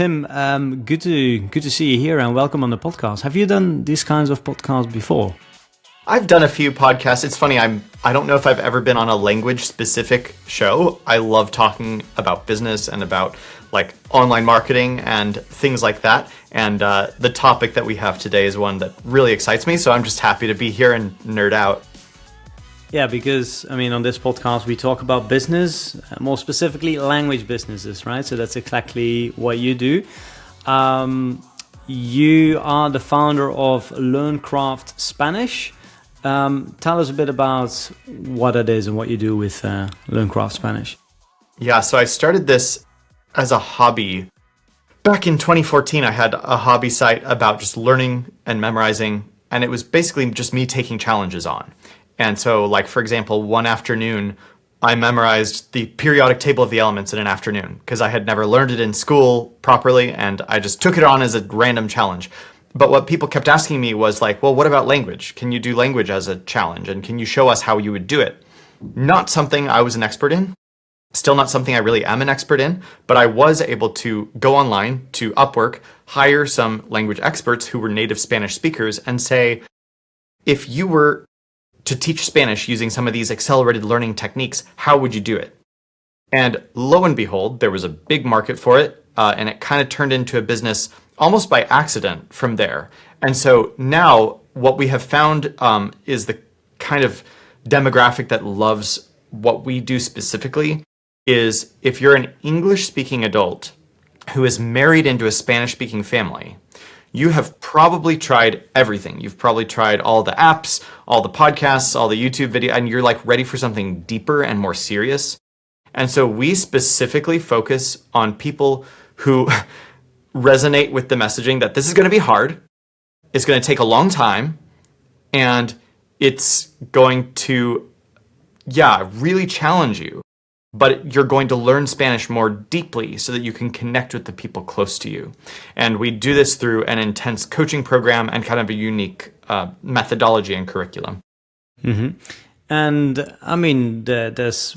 Tim, good to see you here and welcome on the podcast. Have you done these kinds of podcasts before? I've done a few podcasts. It's funny, I don't know if I've ever been on a language specific show. I love talking about business and about like online marketing and things like that. And the topic that we have today is one that really excites me. So I'm just happy to be here and nerd out. Yeah, because on this podcast we talk about business, more specifically language businesses, right? So that's exactly what you do. You are the founder of LearnCraft Spanish. Tell us a bit about what it is and what you do with LearnCraft Spanish. Yeah, so I started this as a hobby. Back in 2014, I had a hobby site about just learning and memorizing, and it was basically just me taking challenges on. And so, like, for example, one afternoon, I memorized the periodic table of the elements in an afternoon because I had never learned it in school properly, and I just took it on as a random challenge. But what people kept asking me was like, well, what about language? Can you do language as a challenge? And can you show us how you would do it? Not something I was an expert in. Still not something I really am an expert in, but I was able to go online to Upwork, hire some language experts who were native Spanish speakers and say, if you were to teach Spanish using some of these accelerated learning techniques, how would you do it? And lo and behold, there was a big market for it, and it kind of turned into a business almost by accident from there. And so now what we have found is the kind of demographic that loves what we do specifically is if you're an English-speaking adult who is married into a Spanish-speaking family, you have probably tried everything. You've probably tried all the apps, all the podcasts, all the YouTube video, and you're like ready for something deeper and more serious. And so we specifically focus on people who resonate with the messaging that this is going to be hard, it's going to take a long time, and it's going to, really challenge you. But you're going to learn Spanish more deeply so that you can connect with the people close to you. And we do this through an intense coaching program and kind of a unique methodology and curriculum. Mm-hmm. And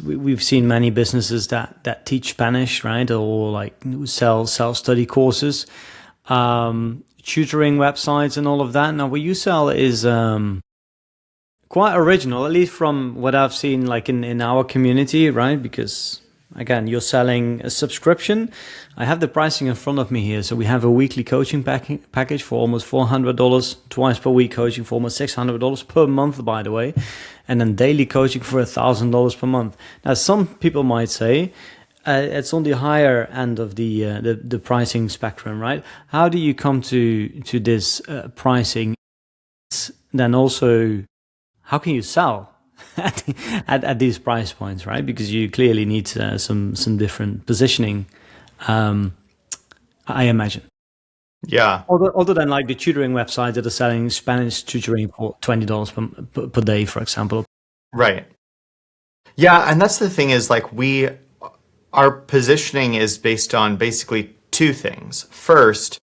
we've seen many businesses that teach Spanish, right? Or like sell self-study courses, tutoring websites and all of that. Now what you sell is quite original, at least from what I've seen like in our community, right? Because again, you're selling a subscription. I have the pricing in front of me here. So we have a weekly coaching package for almost $400, twice per week coaching for almost $600 per month, by the way, and then daily coaching for $1,000 per month. Now, some people might say it's on the higher end of the pricing spectrum, right? How do you come to this pricing? Then also, how can you sell at these price points, right? Because you clearly need some different positioning, I imagine. Yeah. Other than like the tutoring websites that are selling Spanish tutoring for $20 per day, for example. Right. Yeah, and that's the thing is like our positioning is based on basically two things. First,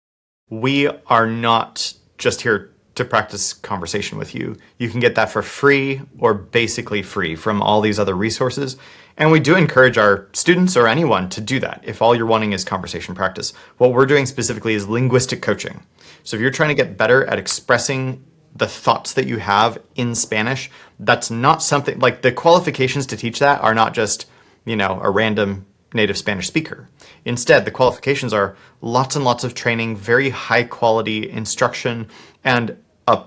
we are not just here to practice conversation with you. You can get that for free or basically free from all these other resources. And we do encourage our students or anyone to do that if all you're wanting is conversation practice. What we're doing specifically is linguistic coaching. So if you're trying to get better at expressing the thoughts that you have in Spanish, that's not something like the qualifications to teach that are not just, a random native Spanish speaker. Instead, the qualifications are lots and lots of training, very high quality instruction, and a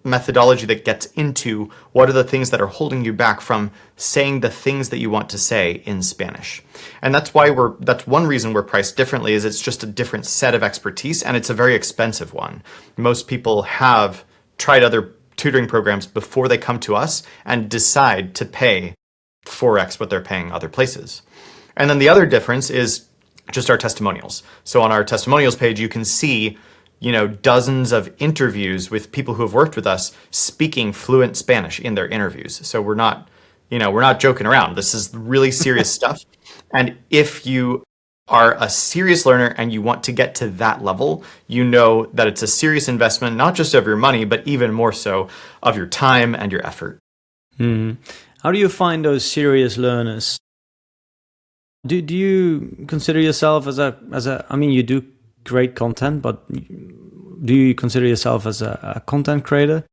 methodology that gets into what are the things that are holding you back from saying the things that you want to say in Spanish. And that's one reason we're priced differently is it's just a different set of expertise, and it's a very expensive one. Most people have tried other tutoring programs before they come to us and decide to pay 4x what they're paying other places. And then the other difference is just our testimonials. So on our testimonials page, you can see, dozens of interviews with people who have worked with us speaking fluent Spanish in their interviews. So we're not joking around. This is really serious stuff. And if you are a serious learner and you want to get to that level, you know that it's a serious investment, not just of your money, but even more so of your time and your effort. How do you find those serious learners? Do you consider yourself as a I mean, you do great content, but do you consider yourself as a content creator?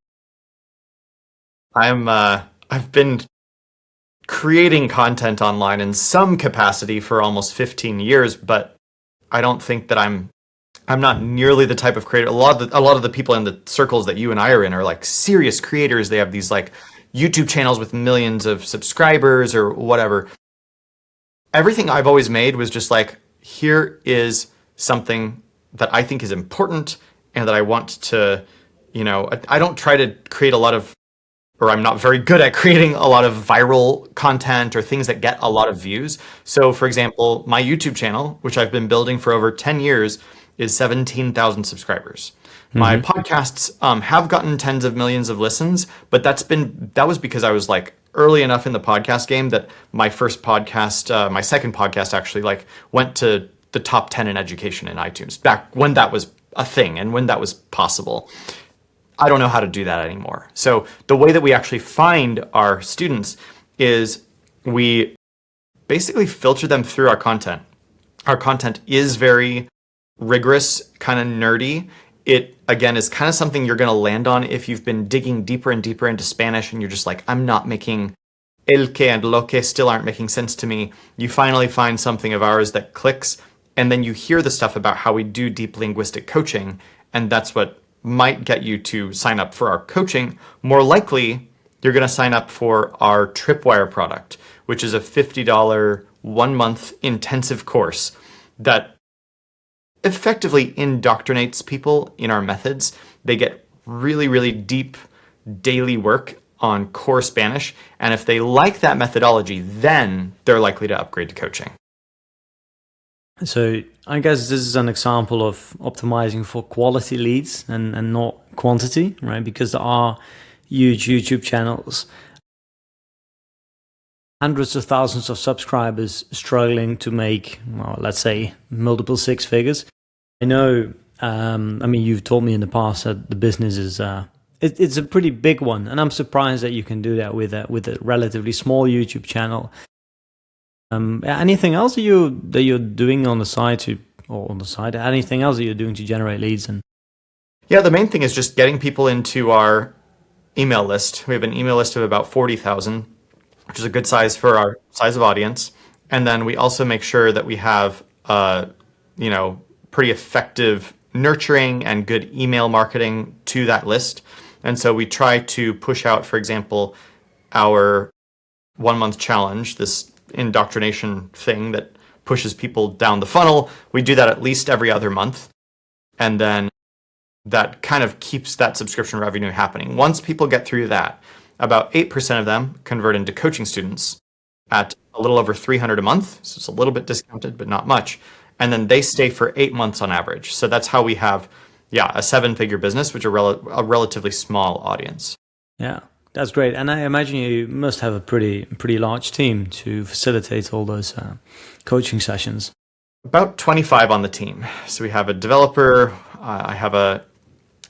I've been creating content online in some capacity for almost 15 years, but I don't think that I'm not nearly the type of creator. A lot of the people in the circles that you and I are in are like serious creators. They have these like YouTube channels with millions of subscribers or whatever. Everything I've always made was just like, here is something that I think is important and that I want to, I don't try to create a lot of, or I'm not very good at creating a lot of viral content or things that get a lot of views. So, for example, my YouTube channel, which I've been building for over 10 years, is 17,000 subscribers. My podcasts have gotten tens of millions of listens, but that was because I was like early enough in the podcast game that my first podcast, my second podcast actually like went to the top 10 in education in iTunes back when that was a thing and when that was possible. I don't know how to do that anymore. So the way that we actually find our students is we basically filter them through our content. Our content is very rigorous, kind of nerdy. It, again, is kind of something you're going to land on if you've been digging deeper and deeper into Spanish and you're just like, I'm not making el que and lo que still aren't making sense to me. You finally find something of ours that clicks, and then you hear the stuff about how we do deep linguistic coaching, and that's what might get you to sign up for our coaching. More likely, you're going to sign up for our Tripwire product, which is a $50 1-month intensive course that effectively indoctrinates people in our methods. They get really, really deep daily work on core Spanish. And if they like that methodology, then they're likely to upgrade to coaching. So I guess this is an example of optimizing for quality leads and not quantity, right? Because there are huge YouTube channels, hundreds of thousands of subscribers struggling to make, well, let's say multiple six figures. I know, I mean, you've told me in the past that the business is, it's a pretty big one, and I'm surprised that you can do that with a relatively small YouTube channel. Anything else that you're doing on the side anything else that you're doing to generate leads? And yeah, the main thing is just getting people into our email list. We have an email list of about 40,000, which is a good size for our size of audience. And then we also make sure that we have, pretty effective nurturing and good email marketing to that list. And so we try to push out, for example, our 1-month challenge, this indoctrination thing that pushes people down the funnel. We do that at least every other month. And then that kind of keeps that subscription revenue happening. Once people get through that, about 8% of them convert into coaching students at a little over $300 a month. So it's a little bit discounted, but not much. And then they stay for 8 months on average. So that's how we have, a 7-figure business, which is a relatively small audience. Yeah, that's great. And I imagine you must have a pretty large team to facilitate all those coaching sessions. About 25 on the team. So we have a developer. I have a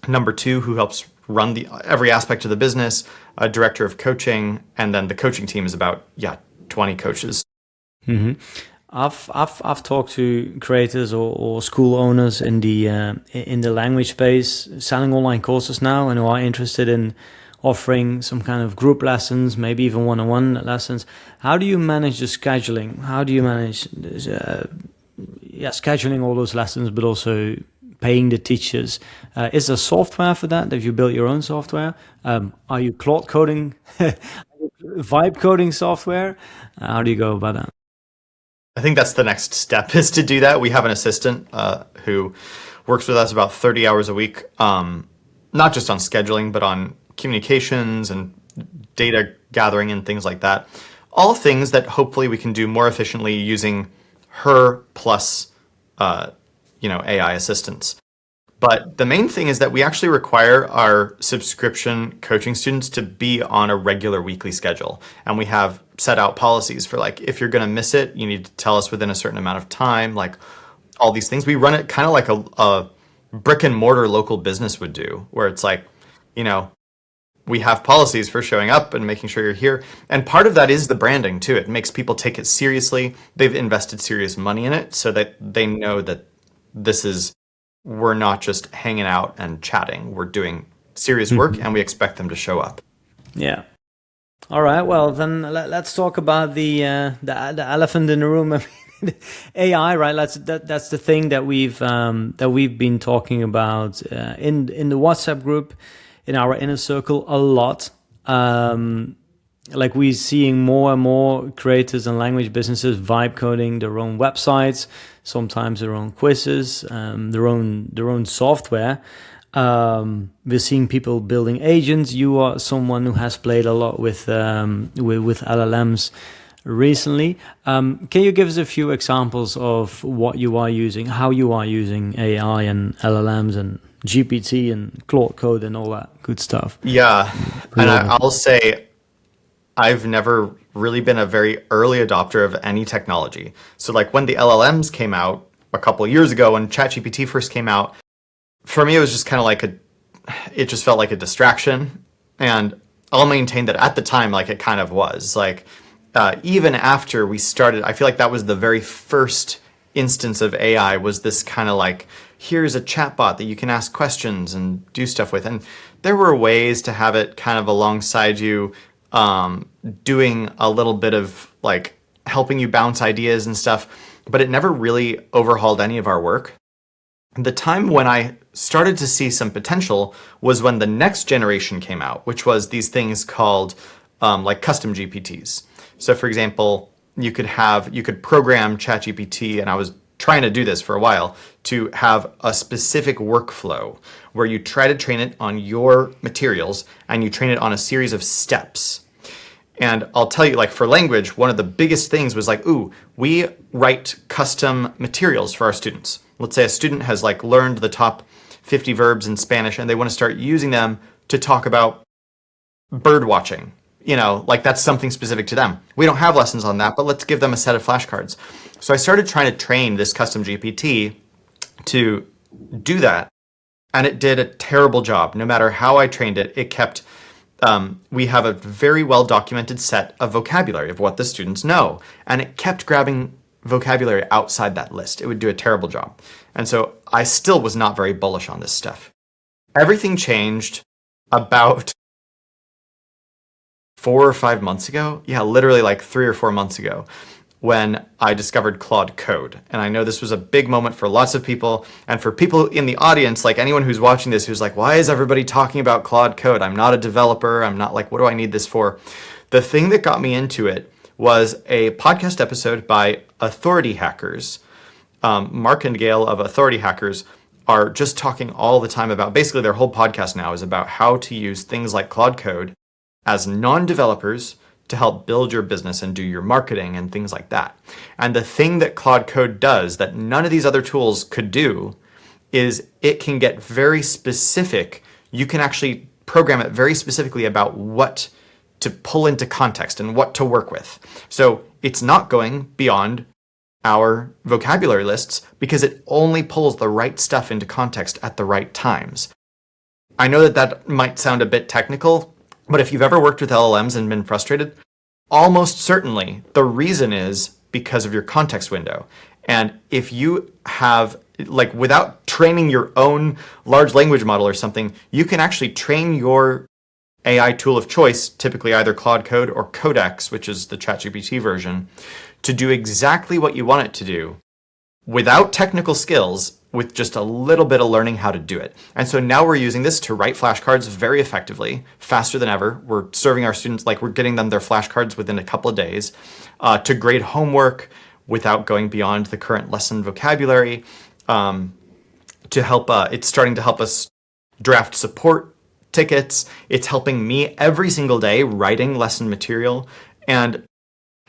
number 2 who helps run every aspect of the business, a director of coaching, and then the coaching team is about 20 coaches. Mm-hmm. I've talked to creators or school owners in the language space selling online courses now, and who are interested in offering some kind of group lessons, maybe even one-on-one lessons. How do you manage the scheduling? How do you manage scheduling all those lessons, but also paying the teachers? Is there software for that? Have you built your own software? Are you Claude coding, vibe coding software? How do you go about that? I think that's the next step, is to do that. We have an assistant who works with us about 30 hours a week, not just on scheduling, but on communications and data gathering and things like that. All things that hopefully we can do more efficiently using her plus, AI assistants. But the main thing is that we actually require our subscription coaching students to be on a regular weekly schedule. And we have set out policies for, like, if you're going to miss it, you need to tell us within a certain amount of time, like all these things. We run it kind of like a brick and mortar local business would do, where it's like, we have policies for showing up and making sure you're here. And part of that is the branding too. It makes people take it seriously. They've invested serious money in it so that they know that we're not just hanging out and chatting. We're doing serious work and we expect them to show up. Yeah. All right. Well, then let's talk about the elephant in the room. I mean, AI, right? That's the thing that we've been talking about in the WhatsApp group, in our inner circle a lot. Like we're seeing more and more creators and language businesses vibe coding their own websites, sometimes their own quizzes, their own software. We're seeing people building agents. You are someone who has played a lot with LLMs recently. Can you give us a few examples of what you are using, how you are using AI and LLMs and GPT and Claude Code and all that good stuff? Yeah, and I'll say I've never really been a very early adopter of any technology. So like when the LLMs came out a couple of years ago, when ChatGPT first came out, for me, it was just kind of it just felt like a distraction. And I'll maintain that at the time, like it kind of was. Like even after we started, I feel like that was the very first instance of AI, was this kind of like, here's a chatbot that you can ask questions and do stuff with. And there were ways to have it kind of alongside you, doing a little bit of like helping you bounce ideas and stuff, but it never really overhauled any of our work. The time when I started to see some potential was when the next generation came out, which was these things called like custom GPTs. So for example, you could program ChatGPT, and I was trying to do this for a while, to have a specific workflow where you try to train it on your materials and you train it on a series of steps. And I'll tell you, like for language, one of the biggest things was like, we write custom materials for our students. Let's say a student has like learned the top 50 verbs in Spanish and they want to start using them to talk about bird watching. Like that's something specific to them. We don't have lessons on that, but let's give them a set of flashcards. So I started trying to train this custom GPT to do that. And it did a terrible job. No matter how I trained it, it kept, we have a very well documented set of vocabulary of what the students know. And it kept grabbing vocabulary outside that list. It would do a terrible job. And so I still was not very bullish on this stuff. Everything changed about 4 or 5 months ago. Yeah, literally like 3 or 4 months ago, when I discovered Claude Code. And I know this was a big moment for lots of people, and for people in the audience, like anyone who's watching this who's like, why is everybody talking about Claude Code? I'm not a developer. I'm not like, what do I need this for? The thing that got me into it was a podcast episode by Authority Hackers. Mark and Gail of Authority Hackers are just talking all the time about, basically their whole podcast now is about how to use things like Claude Code as non-developers to help build your business and do your marketing and things like that. And the thing that Claude Code does that none of these other tools could do is it can get very specific. You can actually program it very specifically about what to pull into context and what to work with. So it's not going beyond our vocabulary lists because it only pulls the right stuff into context at the right times. I know that might sound a bit technical, but if you've ever worked with LLMs and been frustrated, almost certainly the reason is because of your context window. And if you have, like without training your own large language model or something, you can actually train your AI tool of choice, typically either Claude Code or Codex, which is the ChatGPT version, to do exactly what you want it to do without technical skills, with just a little bit of learning how to do it. And so now we're using this to write flashcards very effectively, faster than ever. We're serving our students, like we're getting them their flashcards within a couple of days, to grade homework without going beyond the current lesson vocabulary, to help, it's starting to help us draft support tickets. It's helping me every single day writing lesson material. And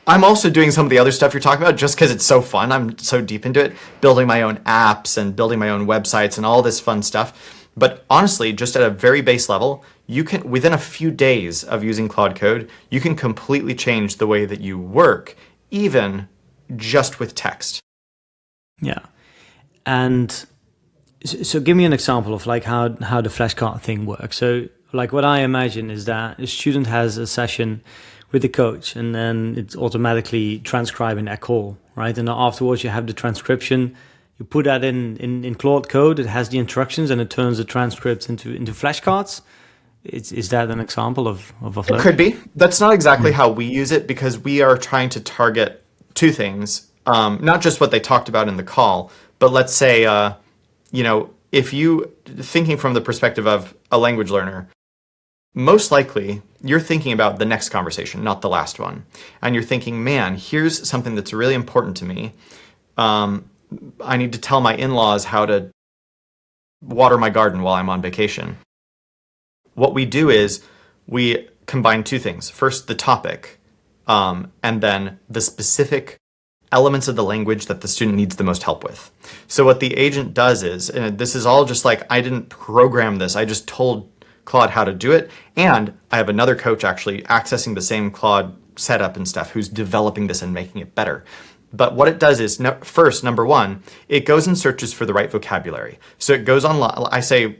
I'm also doing some of the other stuff you're talking about just because it's so fun. I'm so deep into it, building my own apps and building my own websites and all this fun stuff. But honestly, just at a very base level, you can, within a few days of using Claude Code, you can completely change the way that you work, even just with text. Yeah. And so give me an example of like how the flashcard thing works. So like what I imagine is that a student has a session with the coach, and then it's automatically transcribing that call, right? And afterwards you have the transcription. You put that in Claude Code. It has the instructions, and it turns the transcripts into flashcards. Is that an example of a flow? It could be. That's not exactly how we use it, because we are trying to target two things. Not just what they talked about in the call, but let's say, if you, thinking from the perspective of a language learner, most likely you're thinking about the next conversation, not the last one. And you're thinking, man, here's something that's really important to me. I need to tell my in-laws how to water my garden while I'm on vacation. What we do is we combine two things. First, the topic, and then the specific elements of the language that the student needs the most help with. So what the agent does is, and this is all just like, I didn't program this, I just told Claude how to do it. And I have another coach actually accessing the same Claude setup and stuff who's developing this and making it better. But what it does is, first, number one, it goes and searches for the right vocabulary. So it goes online. I say,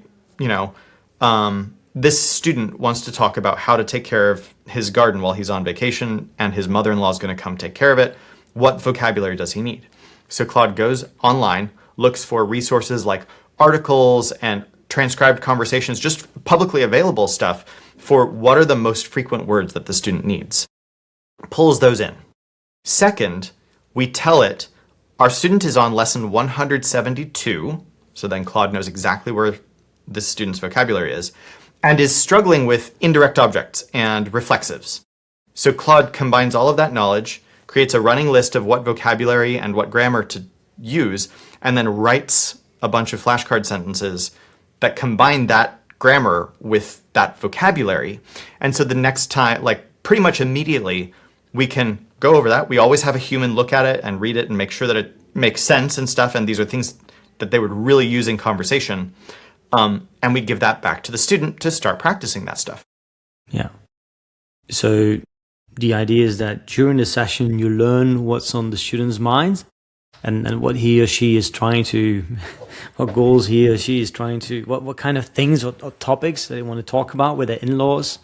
this student wants to talk about how to take care of his garden while he's on vacation, and his mother-in-law is going to come take care of it. What vocabulary does he need? So Claude goes online, looks for resources like articles and transcribed conversations, just publicly available stuff for what are the most frequent words that the student needs. Pulls those in. Second, we tell it, our student is on lesson 172, so then Claude knows exactly where this student's vocabulary is, and is struggling with indirect objects and reflexives. So Claude combines all of that knowledge, creates a running list of what vocabulary and what grammar to use, and then writes a bunch of flashcard sentences that combine that grammar with that vocabulary. And so the next time, like pretty much immediately, we can go over that. We always have a human look at it and read it and make sure that it makes sense and stuff. And these are things that they would really use in conversation. And we give that back to the student to start practicing that stuff. Yeah. So the idea is that during the session, you learn what's on the student's mind and what he or she is trying to, what goals he or she is trying to, what kind of things or topics they want to talk about with their in-laws.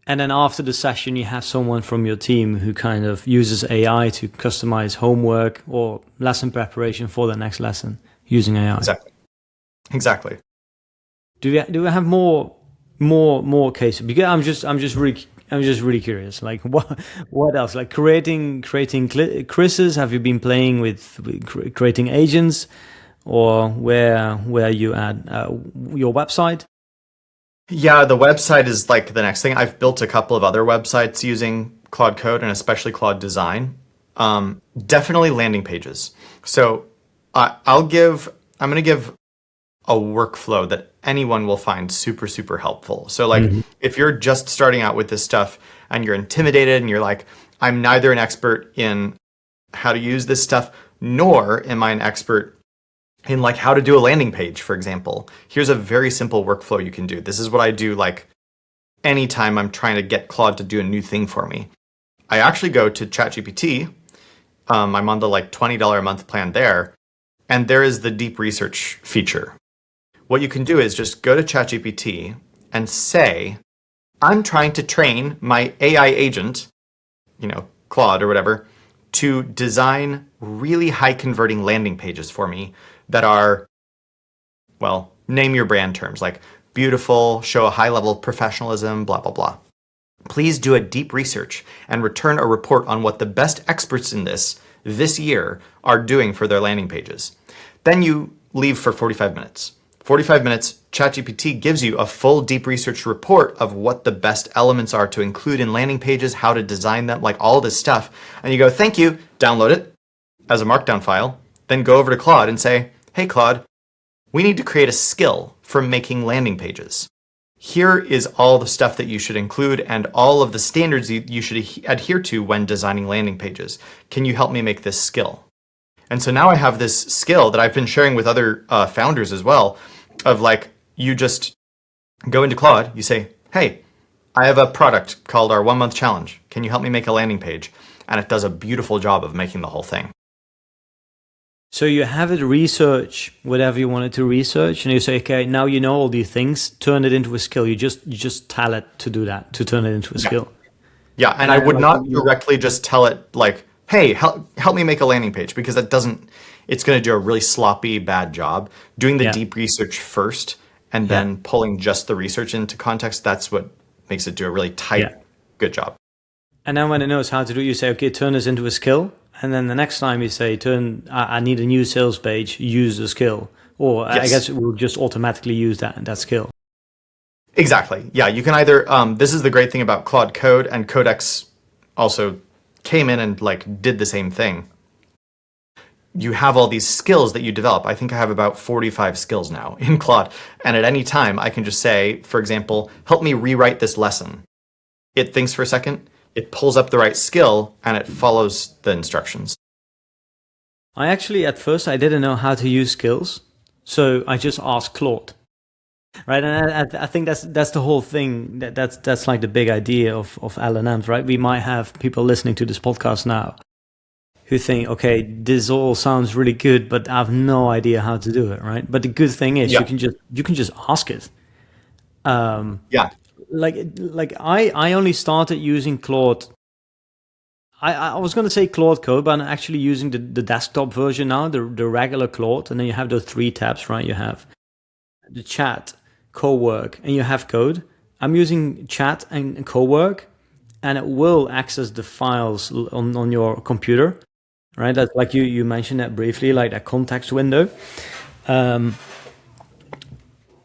And then after the session, you have someone from your team who kind of uses AI to customize homework or lesson preparation for the next lesson using AI. Exactly. Do we have more cases? Because I'm just really curious. Like what else? Like creating quizzes. Have you been playing with creating agents, or where you at your website? Yeah, the website is like the next thing. I've built a couple of other websites using Claude Code and especially Claude Design. Definitely landing pages. So I'm going to give a workflow that anyone will find super, super helpful. So like if you're just starting out with this stuff and you're intimidated and you're like, I'm neither an expert in how to use this stuff, nor am I an expert in like how to do a landing page, for example. Here's a very simple workflow you can do. This is what I do like anytime I'm trying to get Claude to do a new thing for me. I actually go to ChatGPT. I'm on the like $20 a month plan there. And there is the deep research feature. What you can do is just go to ChatGPT and say, I'm trying to train my AI agent, Claude or whatever, to design really high converting landing pages for me that are, well, name your brand terms like beautiful, show a high level of professionalism, blah, blah, blah. Please do a deep research and return a report on what the best experts in this year are doing for their landing pages. Then you leave for 45 minutes. 45 minutes, ChatGPT gives you a full deep research report of what the best elements are to include in landing pages, how to design them, like all this stuff. And you go, thank you, download it as a markdown file, then go over to Claude and say, hey Claude, we need to create a skill for making landing pages. Here is all the stuff that you should include and all of the standards you should adhere to when designing landing pages. Can you help me make this skill? And so now I have this skill that I've been sharing with other founders as well, of like, you just go into Claude, you say, hey, I have a product called our 1 month challenge. Can you help me make a landing page? And it does a beautiful job of making the whole thing. So you have it research whatever you wanted to research, and you say, okay, now you know all these things, turn it into a skill. You just tell it to do that, to turn it into a skill. Yeah, and I would not directly just tell it like, hey, help me make a landing page, because that doesn't, it's going to do a really sloppy, bad job. Doing the deep research first and then pulling just the research into context, that's what makes it do a really tight, good job. And then when it knows how to do it, you say, okay, turn this into a skill. And then the next time you say, I need a new sales page, use the skill. Or I guess it will just automatically use that skill. Exactly. Yeah, you can either, this is the great thing about Claude Code, and Codex also came in and like did the same thing. You have all these skills that you develop. I think I have about 45 skills now in Claude. And at any time, I can just say, for example, help me rewrite this lesson. It thinks for a second, it pulls up the right skill, and it follows the instructions. I actually, at first, I didn't know how to use skills. So I just asked Claude. Right, and I think that's the whole thing. That's like the big idea of LLMs, right? We might have people listening to this podcast now who think, okay, this all sounds really good, but I have no idea how to do it, right? But the good thing is you can just ask it. Like I only started using Claude. I was going to say Claude Code, but I'm actually using the desktop version now, the regular Claude, and then you have those 3 tabs, right? You have the chat, co-work, and you have code. I'm using chat and co-work, and it will access the files on your computer, right? That's like you mentioned that briefly, like that context window.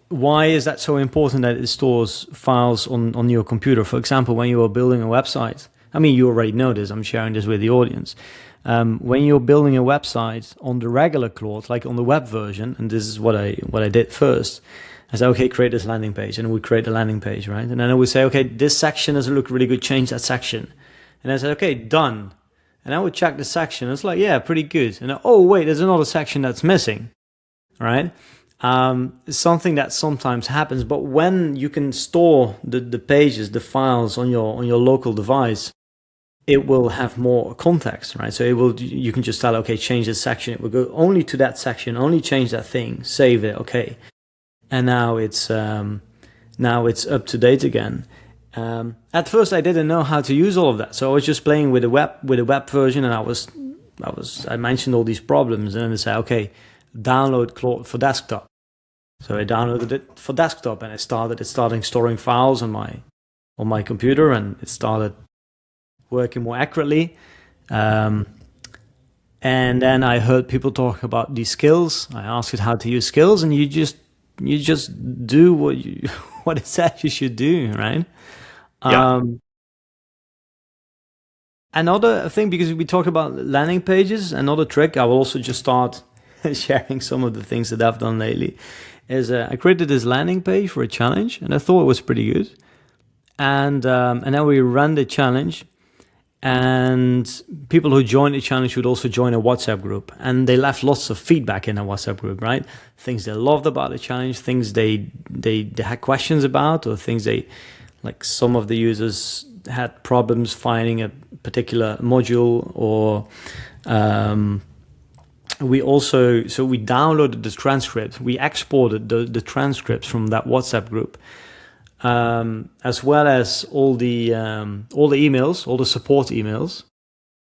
Why is that so important that it stores files on your computer? For example, when you are building a website, I mean, you already know this, I'm sharing this with the audience. When you're building a website on the regular Claude, like on the web version, and this is what I did first, I said, okay, create this landing page, and we create the landing page, right? And then I would say, okay, this section doesn't look really good, change that section. And I said, okay, done. And I would check the section, it's like, yeah, pretty good. And oh, wait, there's another section that's missing, right? Something that sometimes happens, but when you can store the pages, the files on your local device, it will have more context, right? So you can just tell, okay, change this section. It will go only to that section, only change that thing, save it, okay. And now it's up to date again. At first, I didn't know how to use all of that, so I was just playing with the web version, and I mentioned all these problems, and then I said, okay, download Claude for desktop. So I downloaded it for desktop, and it started storing files on my computer, and it started working more accurately. And then I heard people talk about these skills. I asked it how to use skills, and you just do what it says you should do, right? Another thing, because we talked about landing pages, another trick, I will also just start sharing some of the things that I've done lately, is I created this landing page for a challenge, and I thought it was pretty good. And then we ran the challenge, and people who joined the challenge would also join a WhatsApp group, and they left lots of feedback in a WhatsApp group, right? Things they loved about the challenge, things they had questions about, or things like some of the users had problems finding a particular module, or we downloaded the transcript, we exported the transcripts from that WhatsApp group, as well as all the emails, all the support emails,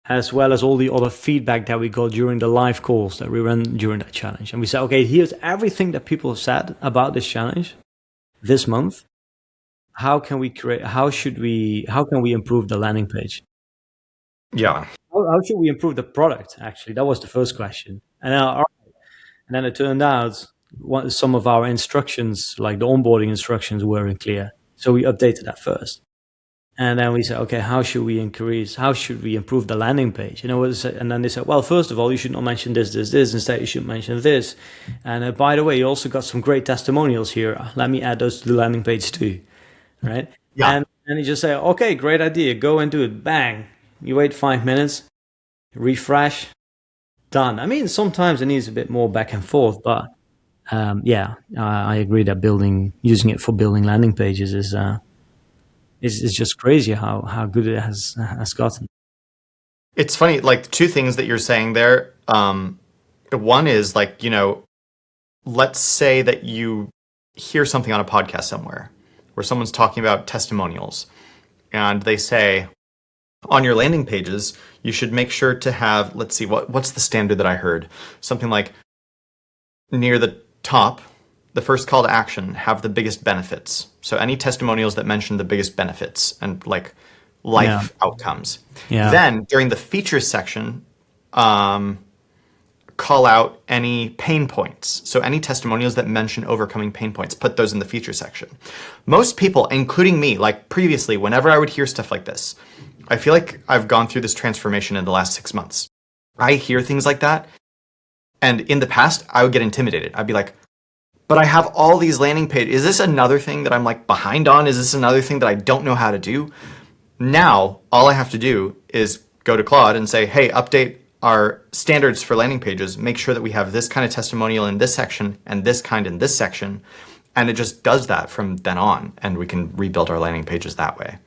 as well as all the other feedback that we got during the live calls that we ran during that challenge. And we said, okay, here's everything that people said about this challenge this month. How can we improve the landing page? Yeah. How should we improve the product? Actually, that was the first question. And then it turned out some of our instructions, like the onboarding instructions, weren't clear. So we updated that first. And then we said, okay, how should we improve the landing page? And then they said, well, first of all, you should not mention this. Instead, you should mention this. And by the way, you also got some great testimonials here. Let me add those to the landing page too. Right? Yeah. And you just say, okay, great idea. Go and do it. Bang. You wait 5 minutes, refresh, done. I mean, sometimes it needs a bit more back and forth, but I agree that using it for building landing pages is just crazy how good it has gotten. It's funny, like 2 things that you're saying there. One is like, let's say that you hear something on a podcast somewhere where someone's talking about testimonials, and they say on your landing pages, you should make sure to have, let's see, what's the standard that I heard? Something like near the top, the first call to action, have the biggest benefits. So any testimonials that mention the biggest benefits and like life outcomes. Yeah. Then during the features section, call out any pain points. So any testimonials that mention overcoming pain points, put those in the feature section. Most people, including me, like previously, whenever I would hear stuff like this, I feel like I've gone through this transformation in the last 6 months. I hear things like that, and in the past, I would get intimidated. I'd be like, but I have all these landing pages. Is this another thing that I'm like behind on? Is this another thing that I don't know how to do? Now, all I have to do is go to Claude and say, hey, update our standards for landing pages, make sure that we have this kind of testimonial in this section and this kind in this section. And it just does that from then on, and we can rebuild our landing pages that way.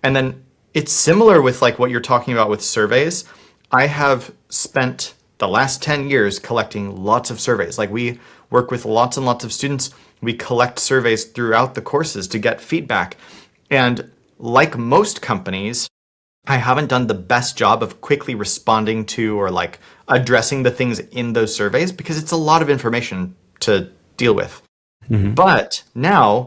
And then it's similar with like what you're talking about with surveys. I have spent the last 10 years collecting lots of surveys. Like we work with lots and lots of students. We collect surveys throughout the courses to get feedback. And like most companies, I haven't done the best job of quickly responding to or like addressing the things in those surveys because it's a lot of information to deal with. Mm-hmm. But now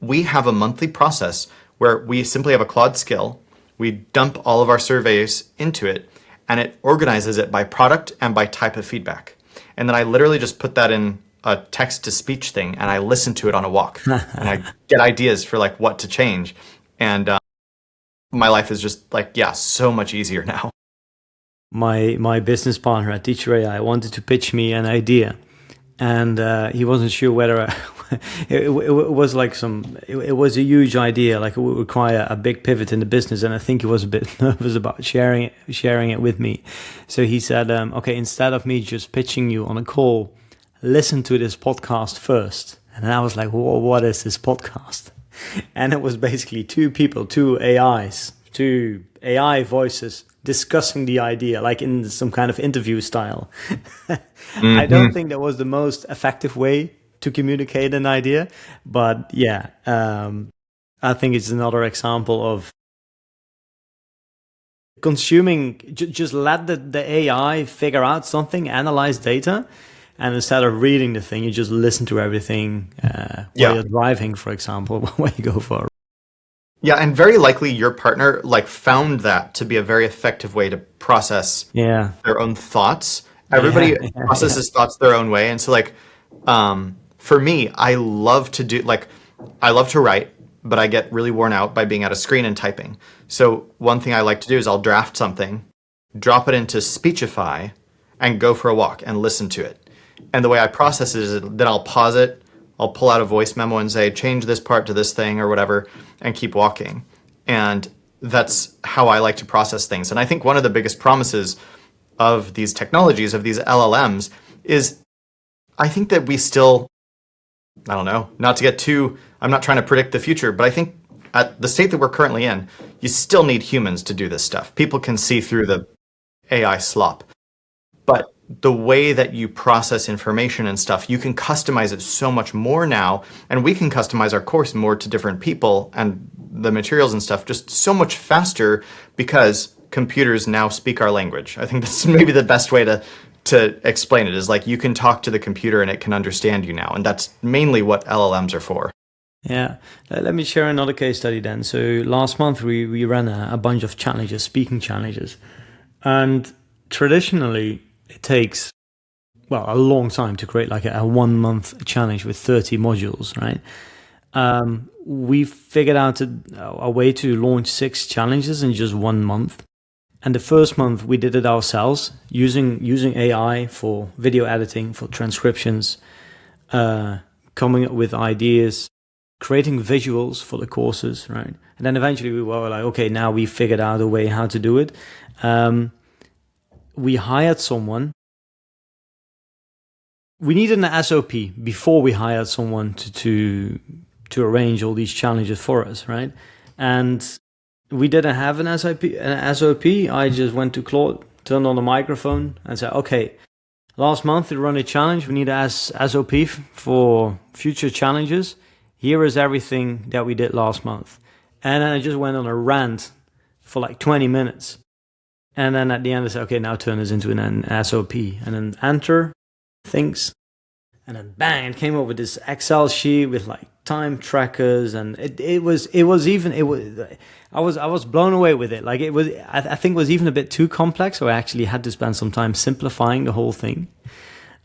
we have a monthly process where we simply have a Claude skill. We dump all of our surveys into it, and it organizes it by product and by type of feedback. And then I literally just put that in a text-to-speech thing, and I listen to it on a walk. And I get ideas for like what to change. And my life is just like, so much easier now. My business partner at Teacher AI wanted to pitch me an idea, and he wasn't sure whether it was like it was a huge idea, like it would require a big pivot in the business, and I think he was a bit nervous about sharing it with me. So he said, okay, instead of me just pitching you on a call, listen to this podcast first. And I was like, whoa, what is this podcast? And it was basically two AI voices discussing the idea, like in some kind of interview style. Mm-hmm. I don't think that was the most effective way to communicate an idea, but I think it's another example of consuming, just let the AI figure out something, analyze data, and instead of reading the thing, you just listen to everything while you're driving, for example, when you go for. Yeah, and very likely your partner like found that to be a very effective way to process their own thoughts. Everybody processes thoughts their own way, and so like for me, I love to write, but I get really worn out by being at a screen and typing. So one thing I like to do is I'll draft something, drop it into Speechify, and go for a walk and listen to it. And the way I process it is then I'll pause it, I'll pull out a voice memo and say, change this part to this thing or whatever, and keep walking. And that's how I like to process things. And I think one of the biggest promises of these technologies, of these LLMs, is I think that we still, I don't know, not to get too, I'm not trying to predict the future, but I think at the state that we're currently in, you still need humans to do this stuff. People can see through the AI slop. But the way that you process information and stuff, you can customize it so much more now, and we can customize our course more to different people and the materials and stuff just so much faster because computers now speak our language. I think that's maybe the best way to explain it, is like you can talk to the computer and it can understand you now, and that's mainly what LLMs are for. Yeah, let me share another case study then. So last month we ran a bunch of challenges, speaking challenges, and traditionally it takes, a long time to create like a 1 month challenge with 30 modules, right? We figured out a way to launch 6 challenges in just 1 month. And the first month we did it ourselves using AI for video editing, for transcriptions, coming up with ideas, creating visuals for the courses, right? And then eventually we were like, okay, now we figured out a way how to do it. We hired someone. We needed an SOP before we hired someone to arrange all these challenges for us, right? And we didn't have an SOP. I just went to Claude, turned on the microphone, and said, "Okay, last month we run a challenge. We need a SOP for future challenges. Here is everything that we did last month. And then I just went on a rant for like 20 minutes. And then at the end I said, okay, now turn this into an SOP. And then enter things. And then bang, it came up with this Excel sheet with like time trackers, and I was blown away with it. Like I think it was even a bit too complex, so I actually had to spend some time simplifying the whole thing.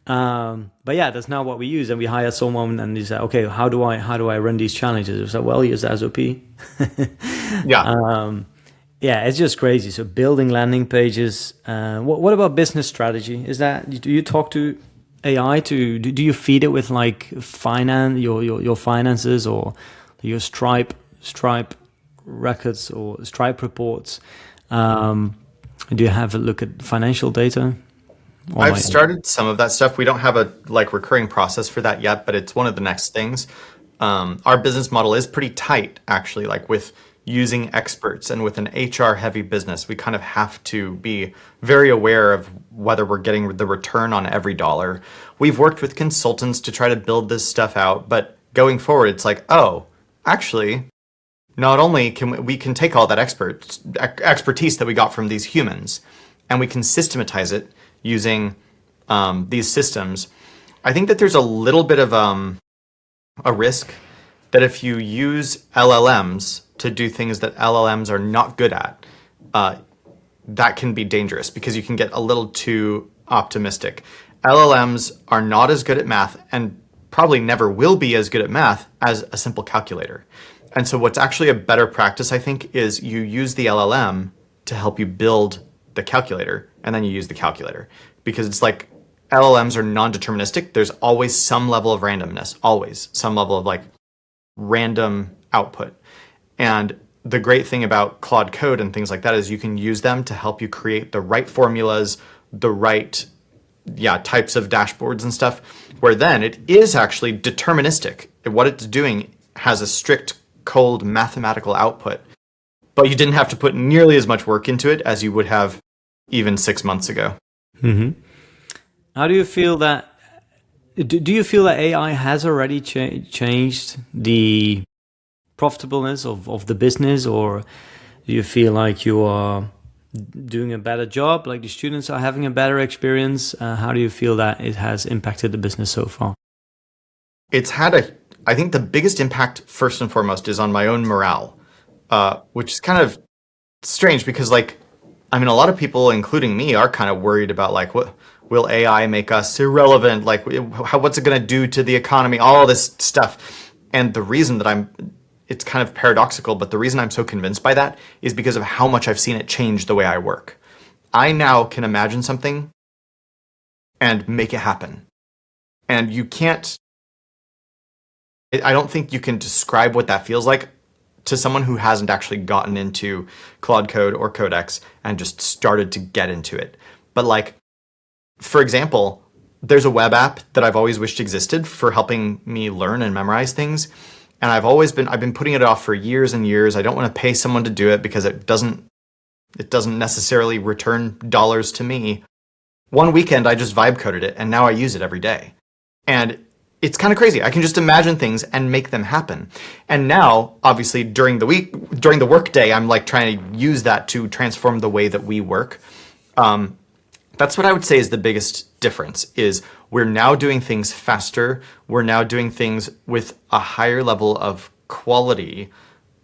But yeah, that's now what we use. And we hired someone, and he said, okay, how do I run these challenges? I said, well, use SOP. Yeah. Yeah, it's just crazy. So building landing pages. What about business strategy? Do you talk to AI do you feed it with like your finances or your Stripe records or Stripe reports? Do you have a look at financial data? I've started some of that stuff. We don't have a like recurring process for that yet, but it's one of the next things. Our business model is pretty tight, actually, like with using experts, and with an HR heavy business, we kind of have to be very aware of whether we're getting the return on every dollar. We've worked with consultants to try to build this stuff out, but going forward, it's like, oh, actually, not only can we can take all that expertise that we got from these humans, and we can systematize it using these systems. I think that there's a little bit of a risk that if you use LLMs to do things that LLMs are not good at, that can be dangerous because you can get a little too optimistic. LLMs are not as good at math and probably never will be as good at math as a simple calculator. And so what's actually a better practice, I think, is you use the LLM to help you build the calculator, and then you use the calculator. Because it's like LLMs are non-deterministic. There's always some level of randomness, always some level of like random output. And the great thing about Claude Code and things like that is you can use them to help you create the right formulas, the right types of dashboards and stuff, where then it is actually deterministic. What it's doing has a strict, cold mathematical output, but you didn't have to put nearly as much work into it as you would have even 6 months ago. Mm-hmm. How do you feel that? Do you feel that AI has already changed the profitableness of the business, or do you feel like you are doing a better job, like the students are having a better experience? How do you feel that it has impacted the business so far? It's had I think the biggest impact, first and foremost, is on my own morale, which is kind of strange because, like, I mean, a lot of people, including me, are kind of worried about, like, what will AI make us irrelevant? Like, what's it going to do to the economy? All this stuff. And the reason that it's kind of paradoxical, but the reason I'm so convinced by that is because of how much I've seen it change the way I work. I now can imagine something and make it happen. And I don't think you can describe what that feels like to someone who hasn't actually gotten into Claude Code or Codex and just started to get into it. But like, for example, there's a web app that I've always wished existed for helping me learn and memorize things. And I've been putting it off for years and years. I don't want to pay someone to do it because it doesn't necessarily return dollars to me. One weekend, I just vibe coded it, and now I use it every day. And it's kind of crazy. I can just imagine things and make them happen. And now, obviously, during the work day, I'm like trying to use that to transform the way that we work. That's what I would say is the biggest difference, is we're now doing things faster. We're now doing things with a higher level of quality.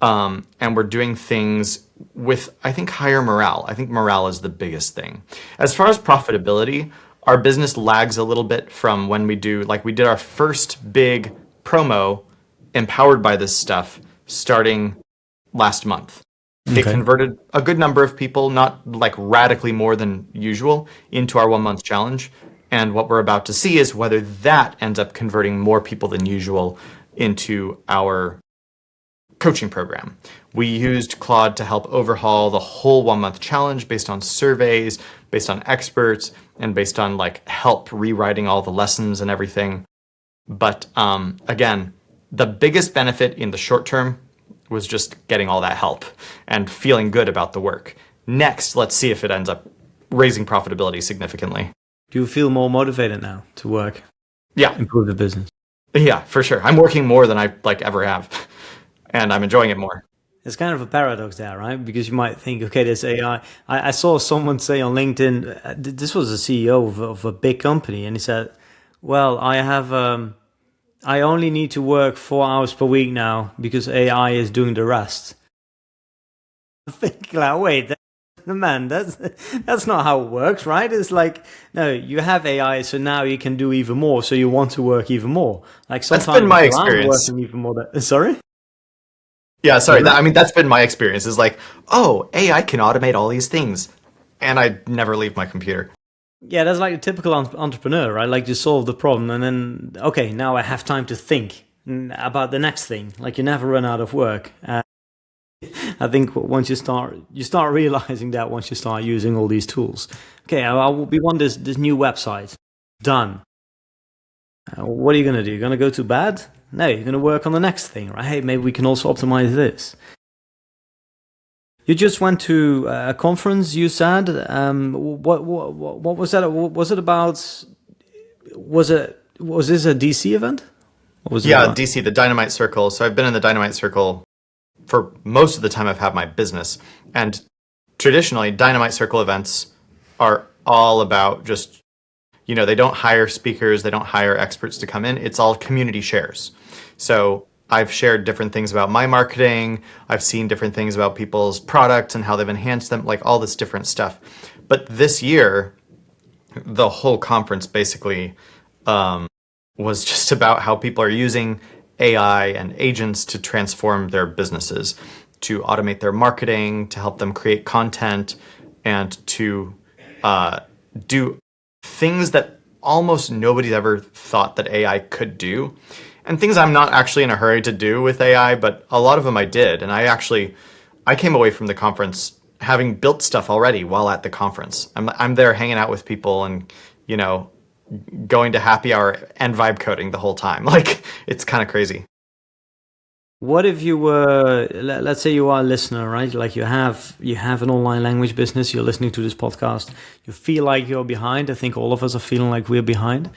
And we're doing things with, I think, higher morale. I think morale is the biggest thing. As far as profitability, our business lags a little bit from when we did our first big promo empowered by this stuff starting last month. Okay. It converted a good number of people, not like radically more than usual, into our 1 month challenge. And what we're about to see is whether that ends up converting more people than usual into our coaching program. We used Claude to help overhaul the whole 1 month challenge based on surveys, based on experts, and based on like help rewriting all the lessons and everything. But again, the biggest benefit in the short term was just getting all that help and feeling good about the work. Next, let's see if it ends up raising profitability significantly. Do you feel more motivated now to work? Yeah. Improve the business? Yeah, for sure. I'm working more than I ever have, and I'm enjoying it more. It's kind of a paradox there, right? Because you might think, okay, there's AI. I saw someone say on LinkedIn, this was a CEO of a big company, and he said, well, I only need to work 4 hours per week now because AI is doing the rest. I think, like, wait, man, that's not how it works, right? It's like, no, you have AI, so now you can do even more, so you want to work even more. Like sometimes that's been my I'm experience. working even more. Sorry? Yeah, sorry. That's been my experience. Is like, oh, AI can automate all these things, and I never leave my computer. Yeah, that's like a typical entrepreneur, right? Like you solve the problem, and then okay, now I have time to think about the next thing. Like you never run out of work. I think once you start realizing that once you start using all these tools. Okay, we want this new website done. What are you going to do? You're going to go to bed? No, you're going to work on the next thing, right? Hey, maybe we can also optimize this. You just went to a conference, you said. What was that? Was it about? Was this a DC event? What was it about? DC, the Dynamite Circle. So I've been in the Dynamite Circle for most of the time I've had my business. And traditionally, Dynamite Circle events are all about just, they don't hire speakers, they don't hire experts to come in. It's all community shares. So I've shared different things about my marketing. I've seen different things about people's products and how they've enhanced them, like all this different stuff. But this year, the whole conference basically was just about how people are using AI and agents to transform their businesses, to automate their marketing, to help them create content, and to do things that almost nobody's ever thought that AI could do. And things I'm not actually in a hurry to do with AI, but a lot of them I did. And I came away from the conference having built stuff already while at the conference. I'm there hanging out with people and, going to happy hour and vibe coding the whole time. Like, it's kind of crazy. What if you were, let's say you are a listener, right? Like you have an online language business, you're listening to this podcast, you feel like you're behind. I think all of us are feeling like we're behind.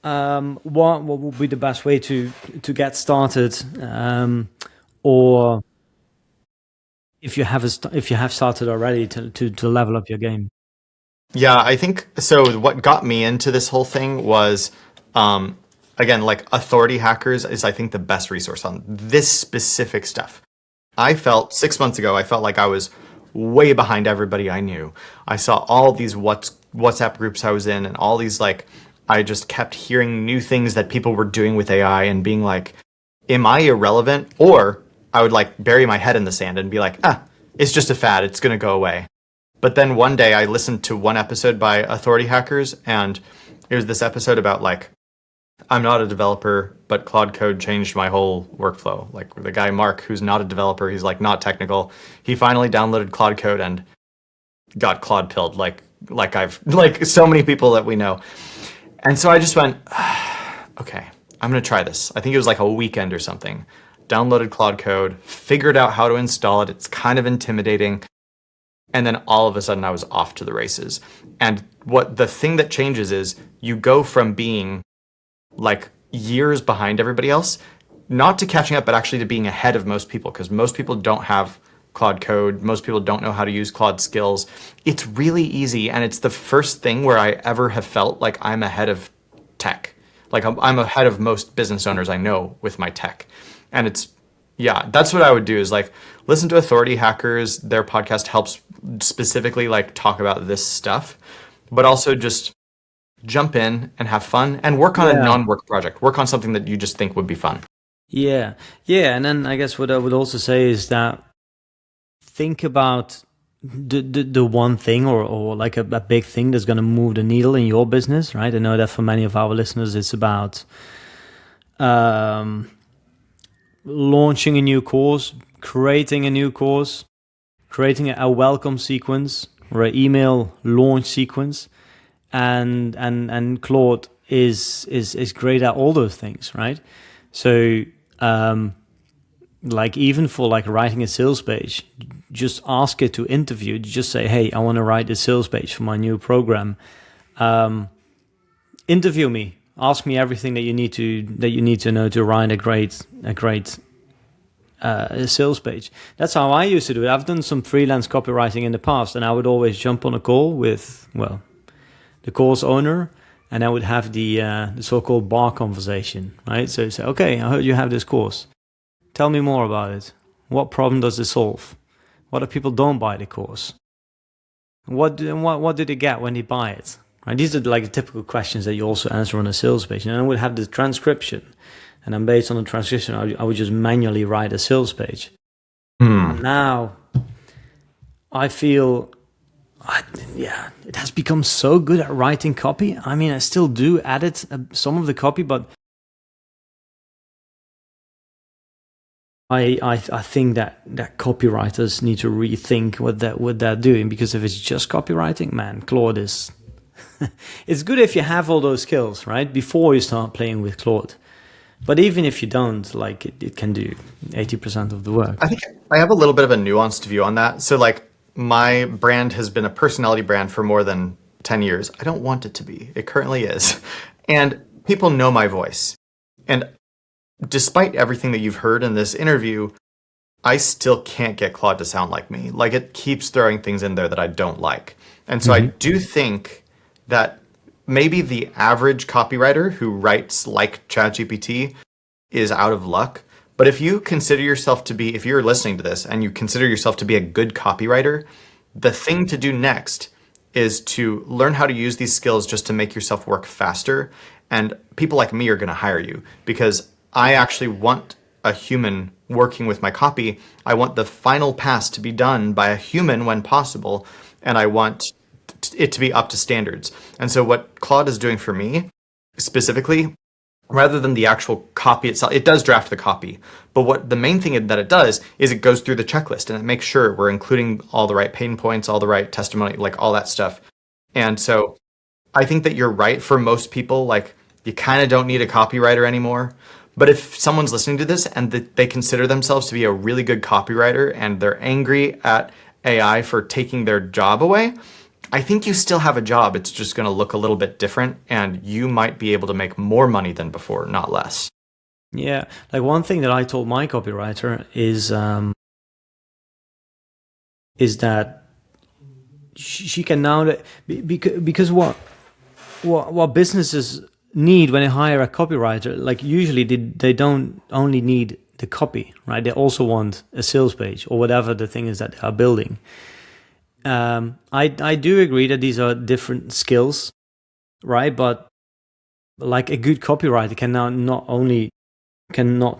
What would be the best way to get started? Or if you have started already to level up your game? Yeah, I think so. What got me into this whole thing was, again, like Authority Hackers is, I think, the best resource on this specific stuff. 6 months ago, I felt like I was way behind everybody I knew. I saw all these WhatsApp groups I was in and all these, I just kept hearing new things that people were doing with AI and being like, am I irrelevant? Or I would bury my head in the sand and be like, it's just a fad. It's going to go away. But then one day I listened to one episode by Authority Hackers, and it was this episode about I'm not a developer, but Claude Code changed my whole workflow. Like the guy Mark, who's not a developer, he's not technical. He finally downloaded Claude Code and got Claude pilled, like so many people that we know. And so I just went, okay, I'm gonna try this. I think it was a weekend or something. Downloaded Claude Code, figured out how to install it. It's kind of intimidating. And then all of a sudden I was off to the races. And the thing that changes is you go from being years behind everybody else, not to catching up, but actually to being ahead of most people, because most people don't have Claude Code. Most people don't know how to use Claude skills. It's really easy. And it's the first thing where I ever have felt like I'm ahead of tech. I'm ahead of most business owners I know with my tech. And that's what I would do is listen to Authority Hackers. Their podcast helps specifically talk about this stuff, but also just jump in and have fun and work on a non-work project. Work on something that you just think would be fun. Yeah. And then I guess what I would also say is that think about the one thing or a big thing that's going to move the needle in your business, right? I know that for many of our listeners, it's about launching a new course, creating a new course, creating a welcome sequence or an email launch sequence, and Claude is great at all those things, right? So even for writing a sales page, just ask it to interview. Just say, hey, I want to write a sales page for my new program. interview me, ask me everything that you need to know to write a great sales page. That's how I used to do it. I've done some freelance copywriting in the past, and I would always jump on a call with, well, the course owner, and I would have the so-called bar conversation, right? So you say, okay, I heard you have this course. Tell me more about it. What problem does it solve? What if people don't buy the course? What do they get when they buy it? Right? These are like the typical questions that you also answer on a sales page. And I would have the transcription. And then based on the transcription, I would just manually write a sales page. And now I feel, it has become so good at writing copy. I mean, I still do edit some of the copy, but I think that copywriters need to rethink what they're doing, because if it's just copywriting, man, Claude is... It's good if you have all those skills, right, before you start playing with Claude. But even if you don't, like, it can do 80% of the work. I think I have a little bit of a nuanced view on that. So, like, my brand has been a personality brand for more than 10 years. I don't want it to be. It currently is. And people know my voice. And despite everything that you've heard in this interview, I still can't get Claude to sound like me. Like, it keeps throwing things in there that I don't like. And so I do think that maybe the average copywriter who writes like ChatGPT is out of luck. But if you consider yourself to be, if you're listening to this and you consider yourself to be a good copywriter, the thing to do next is to learn how to use these skills just to make yourself work faster. And people like me are going to hire you, because I actually want a human working with my copy. I want the final pass to be done by a human when possible. And I want it to be up to standards. And so what Claude is doing for me specifically, rather than the actual copy itself, it does draft the copy. But what the main thing that it does is it goes through the checklist and it makes sure we're including all the right pain points, all the right testimony, like all that stuff. And so I think that you're right. For most people, like, you kind of don't need a copywriter anymore. But if someone's listening to this and they consider themselves to be a really good copywriter and they're angry at AI for taking their job away, I think you still have a job. It's just going to look a little bit different, and you might be able to make more money than before, not less. Yeah, like one thing that I told my copywriter is that she can now, because what businesses need when they hire a copywriter, like usually they don't only need the copy, right? They also want a sales page or whatever the thing is that they are building. I do agree that these are different skills, right? But like a good copywriter can now not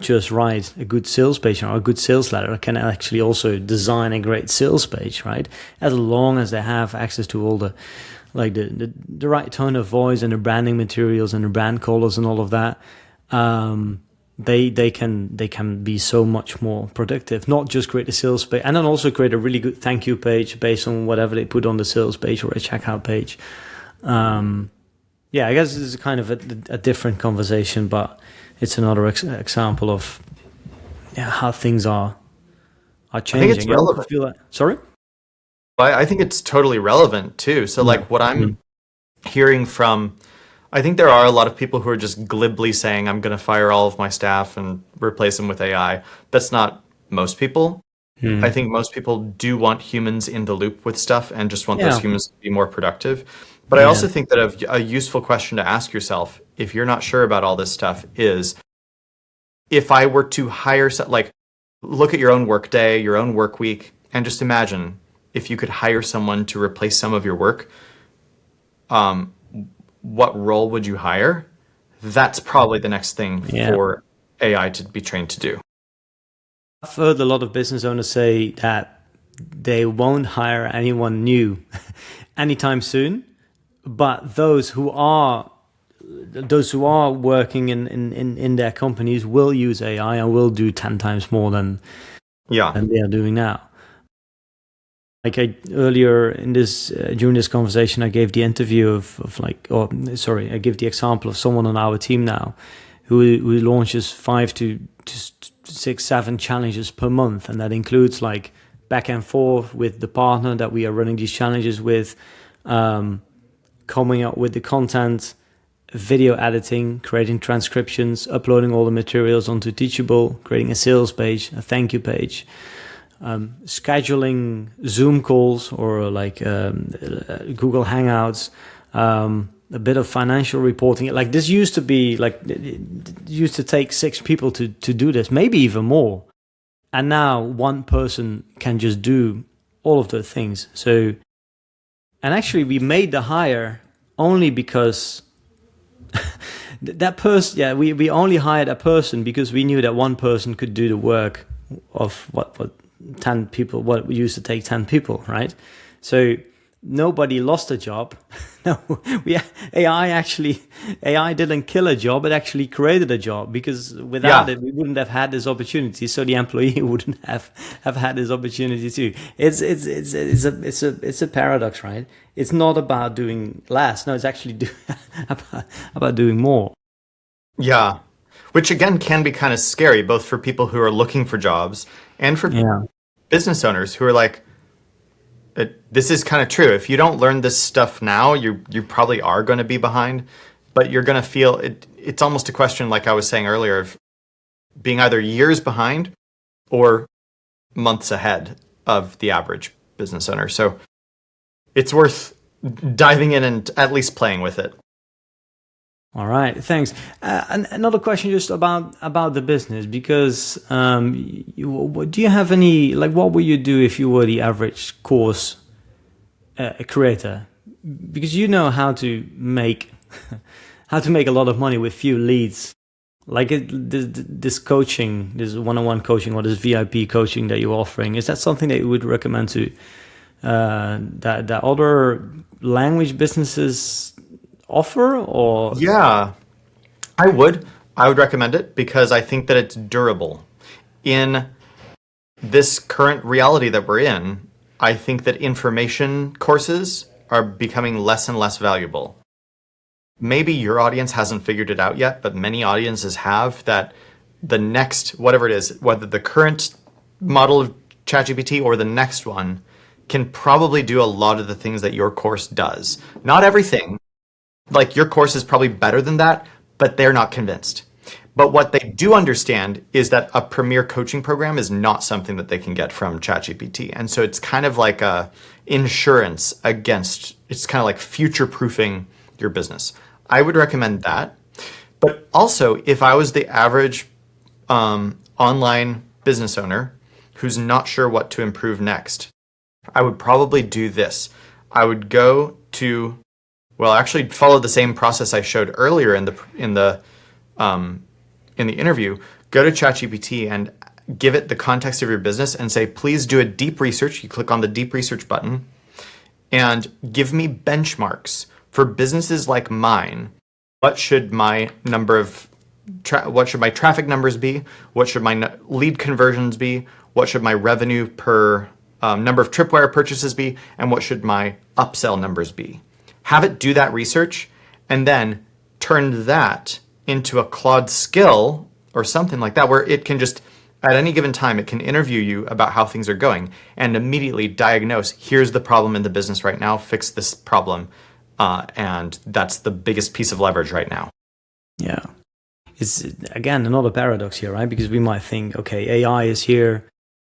just write a good sales page or a good sales letter, can actually also design a great sales page, right? As long as they have access to all the right tone of voice and the branding materials and the brand colors and all of that. They can be so much more productive, not just create a sales page, and then also create a really good thank you page based on whatever they put on the sales page or a checkout page. I guess this is kind of a different conversation, but it's another example of how things are changing. I think it's relevant. Sorry? I think it's totally relevant too. So like what I'm hearing from, I think there are a lot of people who are just glibly saying, I'm going to fire all of my staff and replace them with AI. That's not most people. I think most people do want humans in the loop with stuff and just want those humans to be more productive. But I also think that a useful question to ask yourself, if you're not sure about all this stuff, is if I were to hire, like, look at your own work day, your own work week, and just imagine if you could hire someone to replace some of your work, what role would you hire? That's probably the next thing for AI to be trained to do. I've heard a lot of business owners say that they won't hire anyone new anytime soon, but those who are working in their companies will use AI and will do 10 times more than they are doing now. Like earlier in this during this conversation, I gave the interview I give the example of someone on our team now who launches 5 to 6, 7 challenges per month, and that includes like back and forth with the partner that we are running these challenges with, coming up with the content, video editing, creating transcriptions, uploading all the materials onto Teachable, creating a sales page, a thank you page, scheduling Zoom calls or like Google Hangouts, a bit of financial reporting. Like this used to be like, it used to take 6 people to do this, maybe even more. And now one person can just do all of those things. So, and actually we made the hire only because that person, we only hired a person because we knew that one person could do the work of what 10 people, what used to take 10 people, right? So nobody lost a job. No, AI didn't kill a job. It actually created a job, because without it, we wouldn't have had this opportunity. So the employee wouldn't have had this opportunity too. It's a paradox, right? It's not about doing less. No, it's actually about doing more. Yeah. Which again can be kind of scary, both for people who are looking for jobs and for business owners who are like, this is kind of true. If you don't learn this stuff now, you probably are going to be behind, but you're going to feel it. It's almost a question, like I was saying earlier, of being either years behind or months ahead of the average business owner. So it's worth diving in and at least playing with it. All right, thanks. And another question just about the business, because do you have any, like, what would you do if you were the average course creator? Because you know how to make a lot of money with few leads. Like this coaching, this one-on-one coaching or this VIP coaching that you're offering, is that something that you would recommend to that other language businesses offer? Or I would recommend it, because I think that it's durable. In this current reality that we're in, I think that information courses are becoming less and less valuable. Maybe your audience hasn't figured it out yet, but many audiences have, that the next, whatever it is, whether the current model of ChatGPT or the next one, can probably do a lot of the things that your course does. Not everything. Like, your course is probably better than that, but they're not convinced. But what they do understand is that a premier coaching program is not something that they can get from ChatGPT. And so it's kind of like a insurance against, it's kind of like future-proofing your business. I would recommend that. But also, if I was the average online business owner who's not sure what to improve next, I would probably do this. I would go to, actually follow the same process I showed earlier in the interview. Go to ChatGPT and give it the context of your business and say, please do a deep research. You click on the deep research button and give me benchmarks for businesses like mine. What should my what should my traffic numbers be? What should my lead conversions be? What should my revenue per number of tripwire purchases be? And what should my upsell numbers be? Have it do that research, and then turn that into a Claude skill or something like that, where it can just, at any given time, it can interview you about how things are going and immediately diagnose, here's the problem in the business right now, fix this problem. And that's the biggest piece of leverage right now. Yeah. It's, again, another paradox here, right? Because we might think, okay, AI is here,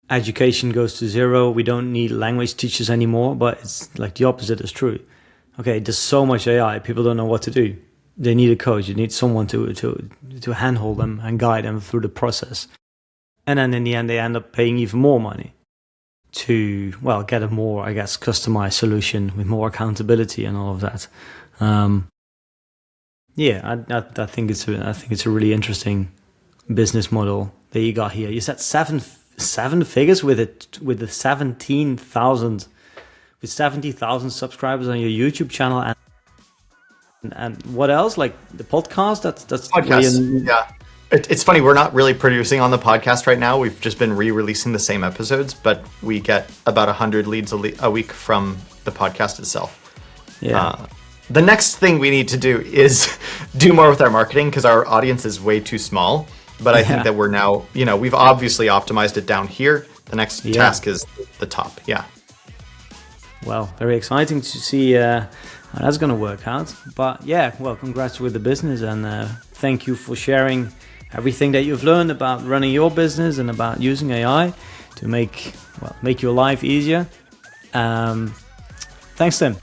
education goes to zero, we don't need language teachers anymore, but it's like the opposite is true. Okay, there's so much AI, people don't know what to do. They need a coach, you need someone to handhold them and guide them through the process. And then in the end, they end up paying even more money to, get a more, customized solution with more accountability and all of that. I think it's a really interesting business model that you got here. You said seven figures with the 70,000 subscribers on your YouTube channel, and what else? Like the podcast? That's podcast. Yeah. It's funny, we're not really producing on the podcast right now. We've just been re-releasing the same episodes, but we get about 100 leads a week from the podcast itself. Yeah. The next thing we need to do is do more with our marketing, because our audience is way too small. But I think that we're now, we've obviously optimized it down here. The next task is the top. Yeah. Well, very exciting to see That's going to work out. But yeah, well, congrats with the business, and thank you for sharing everything that you've learned about running your business and about using AI to make your life easier. Thanks, Tim.